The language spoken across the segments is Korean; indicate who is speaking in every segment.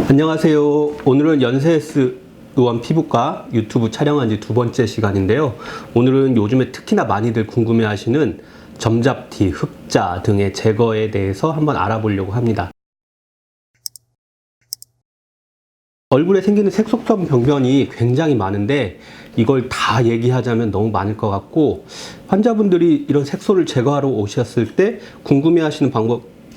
Speaker 1: 안녕하세요. 오늘은 연세스 의원 피부과 유튜브 촬영한 지 2번째 시간인데요. 오늘은 요즘에 특히나 많이들 궁금해하시는 점잡티, 흑자 등의 제거에 대해서 한번 알아보려고 합니다. 얼굴에 생기는 색소성 병변이 굉장히 많은데 이걸 다 얘기하자면 너무 많을 것 같고, 환자분들이 이런 색소를 제거하러 오셨을 때 궁금해하시는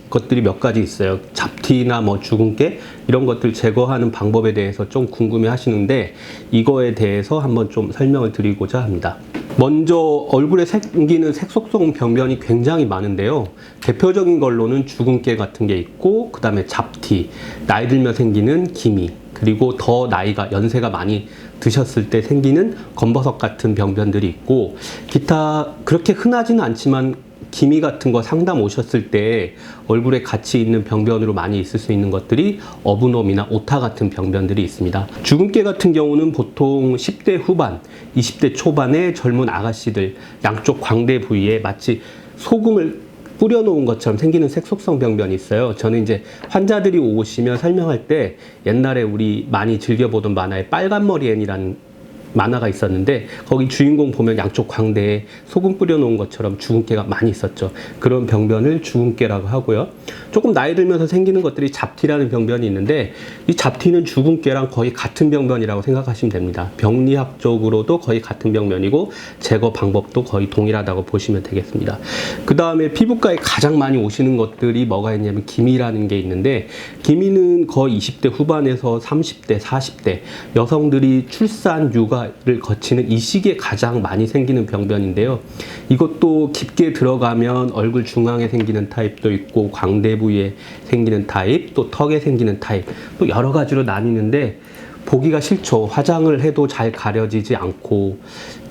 Speaker 1: 것들이 몇 가지 있어요. 잡티나 주근깨 이런 것들 제거하는 방법에 대해서 좀 궁금해 하시는데, 이거에 대해서 한번 좀 설명을 드리고자 합니다. 먼저 얼굴에 생기는 색소성 병변이 굉장히 많은데요. 대표적인 걸로는 주근깨 같은 게 있고, 그 다음에 잡티, 나이 들면 생기는 기미, 그리고 더 연세가 많이 드셨을 때 생기는 검버섯 같은 병변들이 있고, 기타 그렇게 흔하지는 않지만 기미 같은 거 상담 오셨을 때 얼굴에 같이 있는 병변으로 많이 있을 수 있는 것들이 어부놈이나 오타 같은 병변들이 있습니다. 주근깨 같은 경우는 보통 10대 후반, 20대 초반의 젊은 아가씨들 양쪽 광대 부위에 마치 소금을 뿌려놓은 것처럼 생기는 색소성 병변이 있어요. 저는 이제 환자들이 오시면 설명할 때 옛날에 우리 많이 즐겨보던 만화의 빨간머리 앤이라는 만화가 있었는데, 거기 주인공 보면 양쪽 광대에 소금 뿌려놓은 것처럼 주근깨가 많이 있었죠. 그런 병변을 주근깨라고 하고요. 조금 나이 들면서 생기는 것들이 잡티라는 병변이 있는데, 이 잡티는 주근깨랑 거의 같은 병변이라고 생각하시면 됩니다. 병리학적으로도 거의 같은 병변이고 제거 방법도 거의 동일하다고 보시면 되겠습니다. 그 다음에 피부과에 가장 많이 오시는 것들이 뭐가 있냐면 기미라는 게 있는데, 기미는 거의 20대 후반에서 30대, 40대 여성들이 출산, 육아를 거치는 이 시기에 가장 많이 생기는 병변인데요. 이것도 깊게 들어가면 얼굴 중앙에 생기는 타입도 있고, 광대 부위에 생기는 타입, 또 턱에 생기는 타입, 또 여러 가지로 나뉘는데 보기가 싫죠. 화장을 해도 잘 가려지지 않고,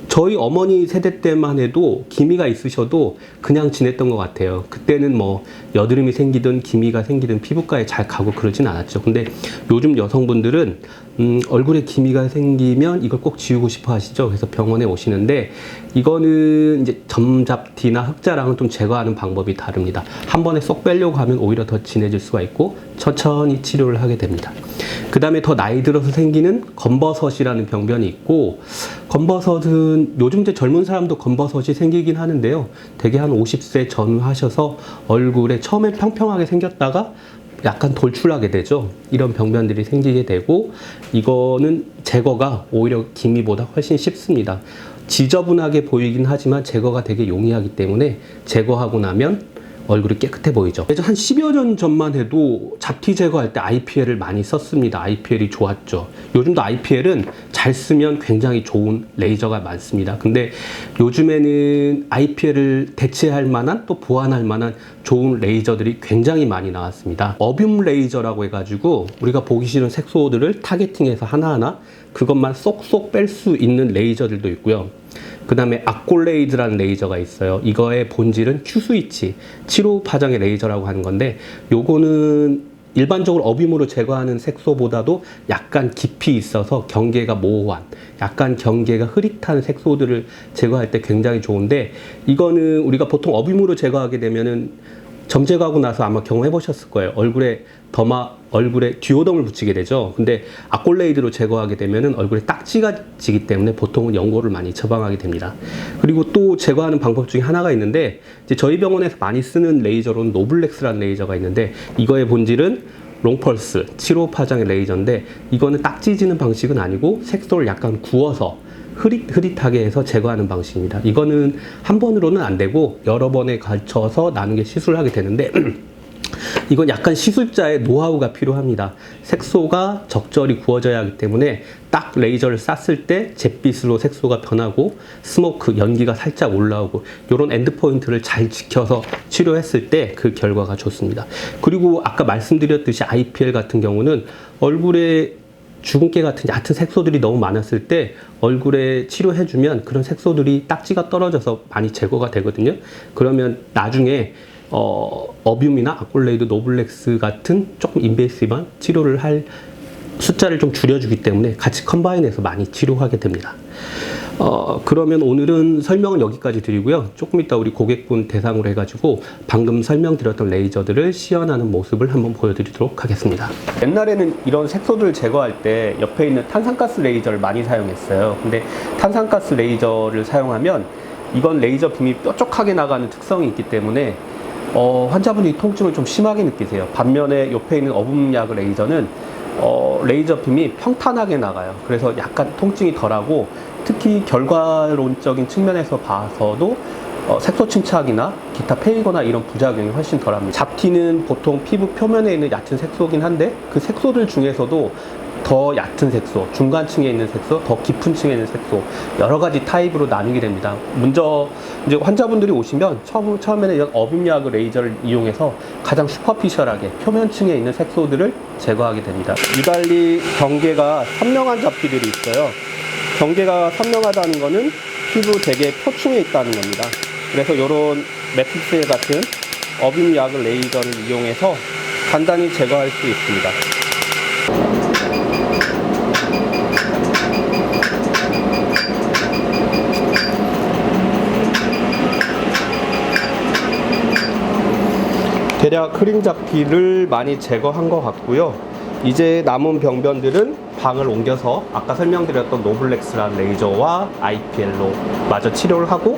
Speaker 1: 저희 어머니 세대 때만 해도 기미가 있으셔도 그냥 지냈던 것 같아요. 그때는 여드름이 생기든 기미가 생기든 피부과에 잘 가고 그러진 않았죠. 근데 요즘 여성분들은 얼굴에 기미가 생기면 이걸 꼭 지우고 싶어 하시죠. 그래서 병원에 오시는데, 이거는 이제 점잡티나 흑자랑은 좀 제거하는 방법이 다릅니다. 한 번에 쏙 빼려고 하면 오히려 더 진해질 수가 있고 천천히 치료를 하게 됩니다. 그 다음에 더 나이 들어서 생기는 검버섯이라는 병변이 있고, 검버섯은 요즘 이제 젊은 사람도 검버섯이 생기긴 하는데요. 대개 한 50세 전후하셔서 얼굴에 처음엔 평평하게 생겼다가 약간 돌출하게 되죠. 이런 병변들이 생기게 되고, 이거는 제거가 오히려 기미보다 훨씬 쉽습니다. 지저분하게 보이긴 하지만 제거가 되게 용이하기 때문에 제거하고 나면 얼굴이 깨끗해 보이죠. 한 10여 년 전만 해도 잡티 제거할 때 IPL을 많이 썼습니다. IPL이 좋았죠. 요즘도 IPL은 잘 쓰면 굉장히 좋은 레이저가 많습니다. 근데 요즘에는 IPL을 대체할 만한, 또 보완할 만한 좋은 레이저들이 굉장히 많이 나왔습니다. 어뷸 레이저라고 해가지고 우리가 보기 싫은 색소들을 타겟팅해서 하나하나 그것만 쏙쏙 뺄 수 있는 레이저들도 있고요. 그 다음에 아콜레이드라는 레이저가 있어요. 이거의 본질은 Q스위치, 7호 파장의 레이저라고 하는 건데, 요거는 일반적으로 어빔으로 제거하는 색소보다도 약간 깊이 있어서 경계가 모호한, 약간 경계가 흐릿한 색소들을 제거할 때 굉장히 좋은데, 이거는 우리가 보통 어빔으로 제거하게 되면은 점 제거하고 나서 아마 경험해 보셨을 거예요. 얼굴에 듀오덤을 붙이게 되죠. 근데 아콜레이드로 제거하게 되면은 얼굴에 딱지가 지기 때문에 보통은 연고를 많이 처방하게 됩니다. 그리고 또 제거하는 방법 중에 하나가 있는데, 이제 저희 병원에서 많이 쓰는 레이저로는 노블렉스라는 레이저가 있는데, 이거의 본질은 롱펄스 7호 파장의 레이저인데, 이거는 딱지지는 방식은 아니고 색소를 약간 구워서 흐릿하게 해서 제거하는 방식입니다. 이거는 한 번으로는 안 되고 여러 번에 걸쳐서 나누게 시술을 하게 되는데, 이건 약간 시술자의 노하우가 필요합니다. 색소가 적절히 구워져야 하기 때문에 딱 레이저를 쐈을 때 잿빛으로 색소가 변하고 스모크, 연기가 살짝 올라오고, 이런 엔드포인트를 잘 지켜서 치료했을 때 그 결과가 좋습니다. 그리고 아까 말씀드렸듯이 IPL 같은 경우는 얼굴에 주근깨 같은 얕은 색소들이 너무 많았을 때 얼굴에 치료해주면 그런 색소들이 딱지가 떨어져서 많이 제거가 되거든요. 그러면 나중에 어뷸이나 아콜레이드, 노블렉스 같은 조금 인베이시브한 치료를 할 숫자를 좀 줄여주기 때문에 같이 컴바인해서 많이 치료하게 됩니다. 그러면 오늘은 설명은 여기까지 드리고요. 조금 이따 우리 고객분 대상으로 해가지고 방금 설명드렸던 레이저들을 시연하는 모습을 한번 보여드리도록 하겠습니다. 옛날에는 이런 색소들을 제거할 때 옆에 있는 탄산가스 레이저를 많이 사용했어요. 근데 탄산가스 레이저를 사용하면 이건 레이저 빔이 뾰족하게 나가는 특성이 있기 때문에 환자분이 통증을 좀 심하게 느끼세요. 반면에 옆에 있는 어분약 레이저는 레이저 빔이 평탄하게 나가요. 그래서 약간 통증이 덜하고 특히 결과론적인 측면에서 봐서도 색소 침착이나 기타 페이거나 이런 부작용이 훨씬 덜합니다. 잡티는 보통 피부 표면에 있는 얕은 색소긴 한데 그 색소들 중에서도 더 얕은 색소, 중간층에 있는 색소, 더 깊은 층에 있는 색소 여러 가지 타입으로 나뉘게 됩니다. 먼저 이제 환자분들이 오시면 처음에는 이런 어빔약 레이저를 이용해서 가장 슈퍼피셜하게 표면층에 있는 색소들을 제거하게 됩니다. 유달리 경계가 선명한 잡티들이 있어요. 경계가 선명하다는 것은 피부 대개 표층에 있다는 겁니다. 그래서 이런 매트릭스 같은 어빔약 레이저를 이용해서 간단히 제거할 수 있습니다. 대략 흐린 잡티를 많이 제거한 것 같고요. 이제 남은 병변들은 방을 옮겨서 아까 설명드렸던 노블렉스라는 레이저와 IPL로 마저 치료를 하고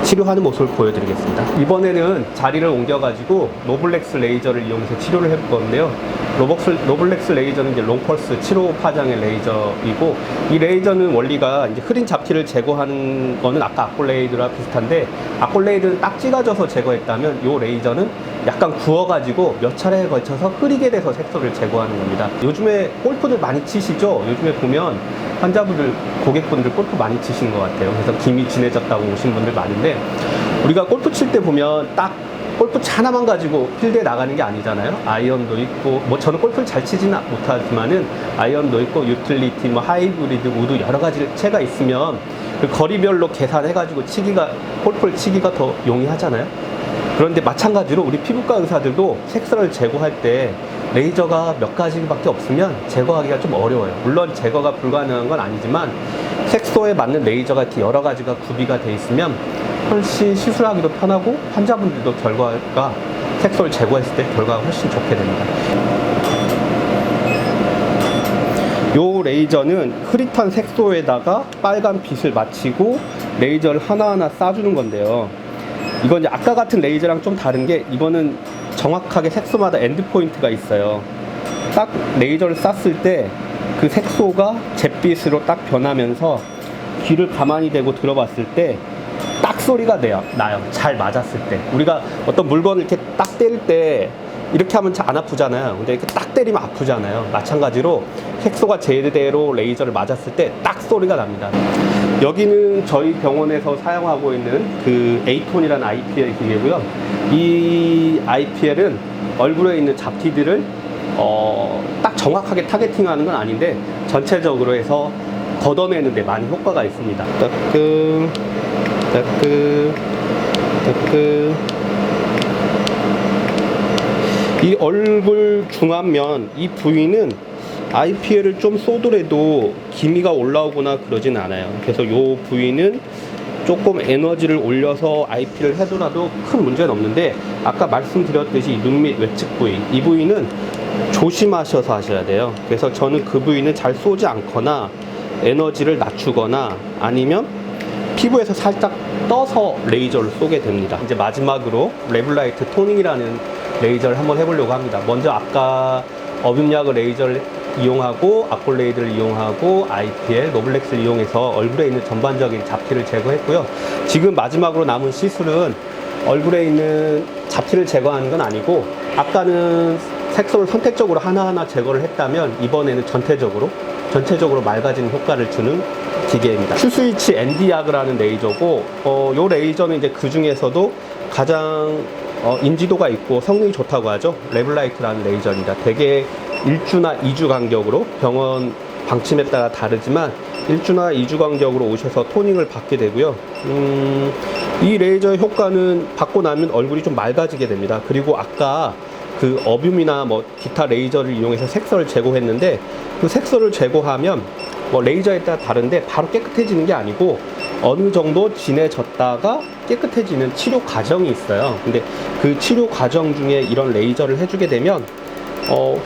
Speaker 1: 치료하는 모습을 보여드리겠습니다. 이번에는 자리를 옮겨가지고 노블렉스 레이저를 이용해서 치료를 해볼 건데요. 노블렉스 레이저는 이제 롱펄스 7호 파장의 레이저이고, 이 레이저는 원리가 이제 흐린 잡티를 제거하는 거는 아까 아콜레이드랑 비슷한데, 아콜레이드는 딱 찍어져서 제거했다면 이 레이저는 약간 구워가지고 몇 차례에 걸쳐서 흐리게 돼서 색소를 제거하는 겁니다. 요즘에 골프들 많이 치시죠? 요즘에 보면 환자분들, 고객분들 골프 많이 치시는 것 같아요. 그래서 김이 진해졌다고 오신 분들 많은데, 우리가 골프 칠 때 보면 딱 골프 하나만 가지고 필드에 나가는 게 아니잖아요. 아이언도 있고, 뭐 저는 골프를 잘 치지는 못하지만은 아이언도 있고, 유틸리티, 뭐 하이브리드, 우드 여러 가지 채가 있으면 그 거리별로 계산해가지고 골프를 치기가 더 용이하잖아요. 그런데 마찬가지로 우리 피부과 의사들도 색소를 제거할 때 레이저가 몇 가지밖에 없으면 제거하기가 좀 어려워요. 물론 제거가 불가능한 건 아니지만 색소에 맞는 레이저가 이렇게 여러 가지가 구비가 돼 있으면 훨씬 시술하기도 편하고 환자분들도 결과가 색소를 제거했을 때 결과가 훨씬 좋게 됩니다. 요 레이저는 흐릿한 색소에다가 빨간 빛을 맞추고 레이저를 하나하나 쏴주는 건데요. 이건 이제 아까 같은 레이저랑 좀 다른 게, 이거는 정확하게 색소마다 엔드포인트가 있어요. 딱 레이저를 쐈을 때 그 색소가 잿빛으로 딱 변하면서 귀를 가만히 대고 들어봤을 때 딱 소리가 나요. 잘 맞았을 때. 우리가 어떤 물건을 이렇게 딱 때릴 때 이렇게 하면 잘 안 아프잖아요. 근데 이렇게 딱 때리면 아프잖아요. 마찬가지로 색소가 제대로 레이저를 맞았을 때 딱 소리가 납니다. 여기는 저희 병원에서 사용하고 있는 그 에이톤이라는 IPL 기계고요. 이 IPL은 얼굴에 있는 잡티들을 딱 정확하게 타겟팅하는 건 아닌데 전체적으로 해서 걷어내는 데 많이 효과가 있습니다. 따끔 따끔 따끔. 이 얼굴 중안면 이 부위는 IPL을 좀 쏘더라도 기미가 올라오거나 그러진 않아요. 그래서 이 부위는 조금 에너지를 올려서 IPL을 해도라도 큰 문제는 없는데, 아까 말씀드렸듯이 눈 밑 외측 부위, 이 부위는 조심하셔서 하셔야 돼요. 그래서 저는 그 부위는 잘 쏘지 않거나 에너지를 낮추거나 아니면 피부에서 살짝 떠서 레이저를 쏘게 됩니다. 이제 마지막으로 레블라이트 토닝이라는 레이저를 한번 해보려고 합니다. 먼저 아까 어빔약 레이저를 이용하고 아콜레이드를 이용하고 IPL, 노블렉스를 이용해서 얼굴에 있는 전반적인 잡티를 제거했고요. 지금 마지막으로 남은 시술은 얼굴에 있는 잡티를 제거하는 건 아니고, 아까는 색소를 선택적으로 하나하나 제거를 했다면 이번에는 전체적으로 맑아지는 효과를 주는 기계입니다. 큐스위치 ND약이라는 레이저고, 요 레이저는 이제 그 중에서도 가장 인지도가 있고 성능이 좋다고 하죠. 레블라이트라는 레이저입니다. 대개 1주나 2주 간격으로, 병원 방침에 따라 다르지만 1주나 2주 간격으로 오셔서 토닝을 받게 되고요. 이 레이저의 효과는 받고 나면 얼굴이 좀 맑아지게 됩니다. 그리고 아까 그 어뷸이나 뭐 기타 레이저를 이용해서 색소를 제거했는데, 그 색소를 제거하면 뭐 레이저에 따라 다른데 바로 깨끗해지는 게 아니고 어느 정도 진해졌다가 깨끗해지는 치료 과정이 있어요. 근데 그 치료 과정 중에 이런 레이저를 해주게 되면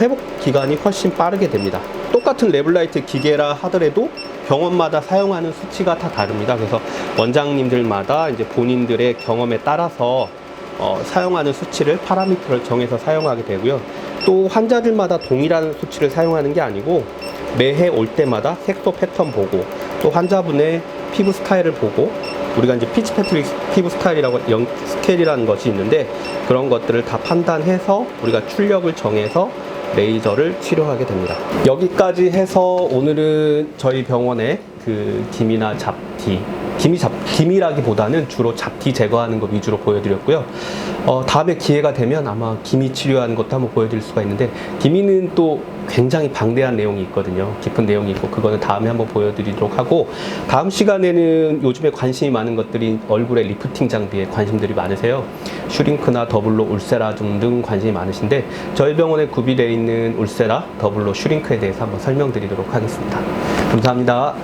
Speaker 1: 회복 기간이 훨씬 빠르게 됩니다. 똑같은 레블라이트 기계라 하더라도 병원마다 사용하는 수치가 다 다릅니다. 그래서 원장님들마다 이제 본인들의 경험에 따라서 사용하는 수치를 파라미터를 정해서 사용하게 되고요. 또 환자들마다 동일한 수치를 사용하는 게 아니고 매해 올 때마다 색소 패턴 보고 또 환자분의 피부 스타일을 보고 우리가 이제 피츠패트릭 피부 스타일이라고 스케일이라는 것이 있는데 그런 것들을 다 판단해서 우리가 출력을 정해서 레이저를 치료하게 됩니다. 여기까지 해서 오늘은 저희 병원의 그 기미나 잡티, 기미라기보다는 주로 잡티 제거하는 거 위주로 보여드렸고요. 다음에 기회가 되면 아마 기미 치료하는 것도 한번 보여드릴 수가 있는데, 기미는 또 굉장히 방대한 내용이 있거든요. 깊은 내용이 있고, 그거는 다음에 한번 보여드리도록 하고, 다음 시간에는 요즘에 관심이 많은 것들이 얼굴의 리프팅 장비에 관심들이 많으세요. 슈링크나 더블로 울세라 등등 관심이 많으신데, 저희 병원에 구비되어 있는 울세라, 더블로 슈링크에 대해서 한번 설명드리도록 하겠습니다. 감사합니다.